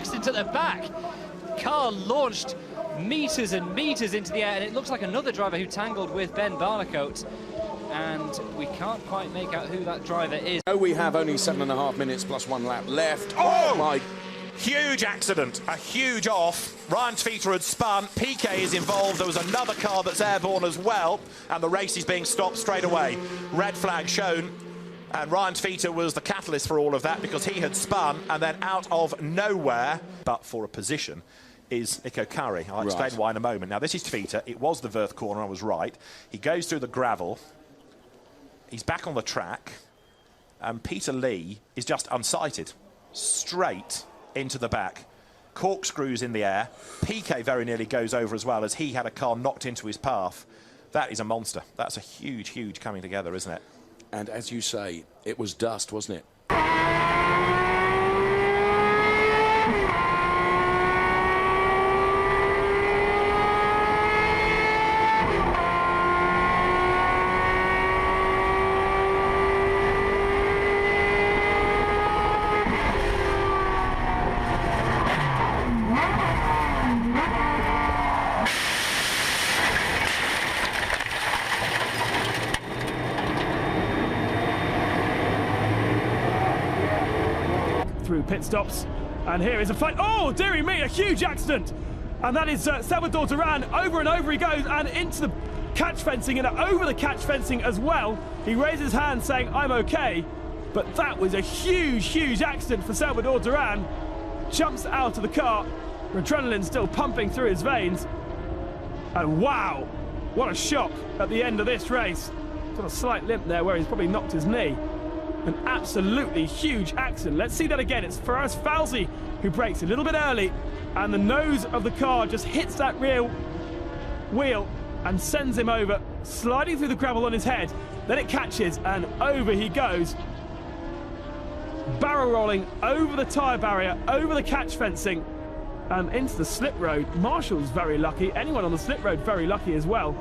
accident at the back. Car launched meters and meters into the air, and it looks like another driver who tangled with Ben Barnicoat. And we can't quite make out who that driver is. No, we have only 7.5 minutes plus 1 lap left. Oh my! Huge accident, a huge off. Ryan Tveter had spun, Piquet is involved, there was another car that's airborne as well, and the race is being stopped straight away. Red flag shown, and Ryan Tveter was the catalyst for all of that because he had spun, and then out of nowhere, but for a position, is Iko Kari. I'll explain why in a moment. Now, this is Tveter. It was the Verth corner, I was right. He goes through the gravel. He's back on the track, and Peter Lee is just unsighted, straight into the back. Corkscrews in the air. Piquet very nearly goes over as well, as he had a car knocked into his path. That is a monster. That's a huge, huge coming together, isn't it? And as you say, it was dust, wasn't it? Through pit stops, and here is a fight. Oh, dearie me, a huge accident, and that is Salvador Duran. Over and over he goes, and into the catch fencing, and over the catch fencing as well. He raises his hand saying, "I'm okay," but that was a huge, huge accident for Salvador Duran. Jumps out of the car, adrenaline still pumping through his veins, and wow, what a shock at the end of this race. Got a slight limp there where he's probably knocked his knee. An absolutely huge accident. Let's see that again. It's Faraz Fawzi who brakes a little bit early, and the nose of the car just hits that rear wheel and sends him over, sliding through the gravel on his head. Then it catches, and over he goes, barrel rolling over the tyre barrier, over the catch fencing, and into the slip road. Marshall's very lucky. Anyone on the slip road very lucky as well.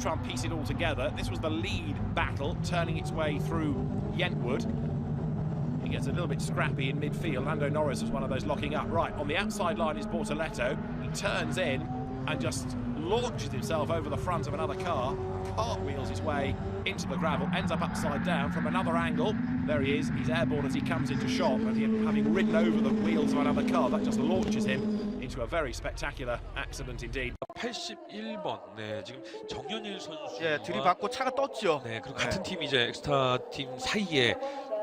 Try and piece it all together. This was the lead battle, turning its way through Yentwood. He gets a little bit scrappy in midfield. Lando Norris was one of those locking up. Right, on the outside line is Bortoletto. He turns in and just launches himself over the front of another car, cartwheels his way into the gravel, ends up upside down from another angle. There he is, he's airborne as he comes into shot, and having ridden over the wheels of another car, that just launches him into a very spectacular accident indeed. 81번. 네, 지금 정연일 선수. 예, 들이받고 차가 떴죠. 네, 그리고 같은 팀 이제 엑스타 팀 사이에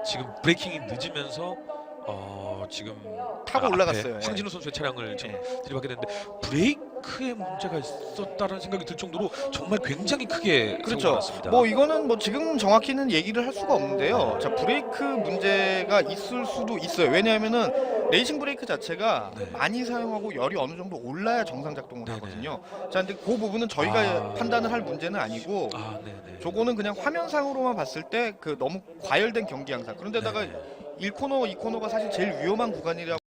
지금 브레이킹이 늦으면서 지금 타고 올라갔어요. 황진우 선수의 차량을 지금 들이받게 됐는데 브레이크에 문제가 있었다라는 생각이 들 정도로 정말 굉장히 크게 그렇죠. 났습니다. 뭐 이거는 뭐 지금 정확히는 얘기를 할 수가 없는데요. 자, 브레이크 문제가 있을 수도 있어요. 왜냐하면은 레이싱 브레이크 자체가 많이 사용하고 열이 어느 정도 올라야 정상 작동을 하거든요. 자, 근데 그 부분은 저희가 판단을 할 문제는 아니고, 저거는 그냥 화면상으로만 봤을 때 그 너무 과열된 경기 양상. 그런데다가 1코너, 2코너가 사실 제일 위험한 구간이라고.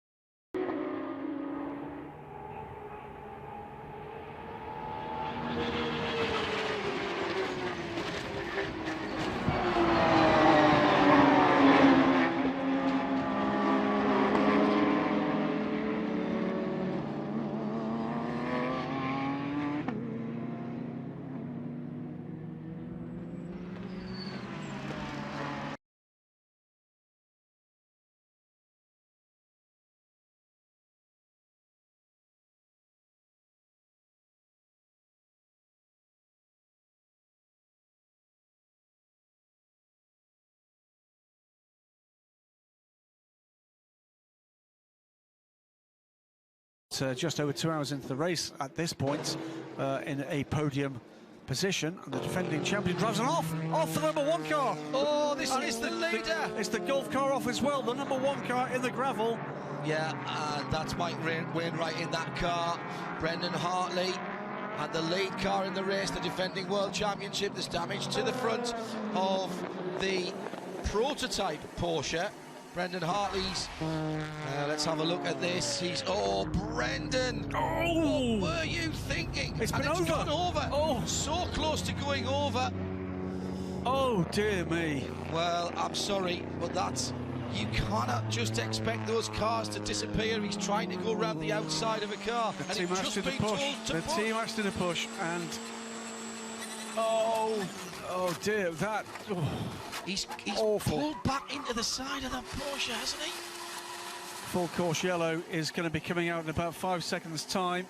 Just over 2 hours into the race at this point, in a podium position, and the defending champion drives an off the number 1 car. Oh, this is the leader. It's the Gulf car off as well, the number 1 car in the gravel. Yeah, and that's Mike Wainwright in that car, Brendan Hartley, and the lead car in the race, the defending world championship. There's damage to the front of the prototype Porsche. Brendan Hartley's. Let's have a look at this. Oh, Brendan! Oh! What were you thinking? It's been over. Gone over. Oh, So close to going over. oh dear me. Well, I'm sorry, but you cannot just expect those cars to disappear. He's trying to go around the outside of a car. The and team it's matched just in the been push. told to The push. team matched in the push, and oh dear, that. Oh. He's Awful. pulled back into the side of the Porsche, hasn't he? Full course yellow is going to be coming out in about 5 seconds' time.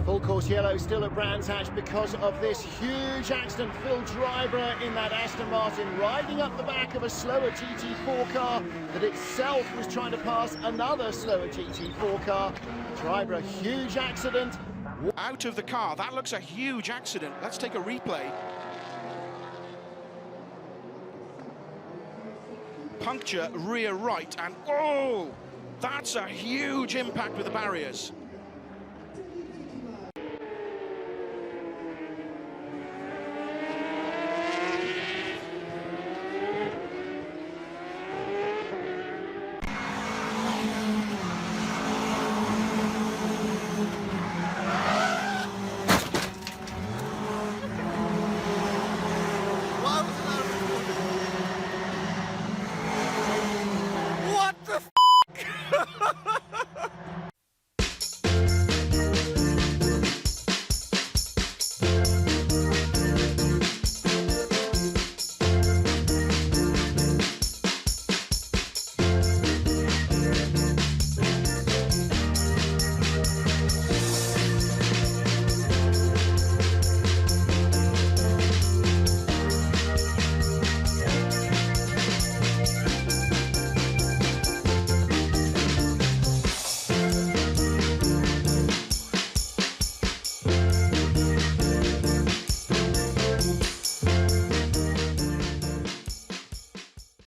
Full course yellow still at Brands Hatch because of this huge accident. Phil Driver in that Aston Martin riding up the back of a slower GT4 car that itself was trying to pass another slower GT4 car. Driver, a huge accident. Out of the car, that looks a huge accident. Let's take a replay. Puncture rear right, and oh, that's a huge impact with the barriers.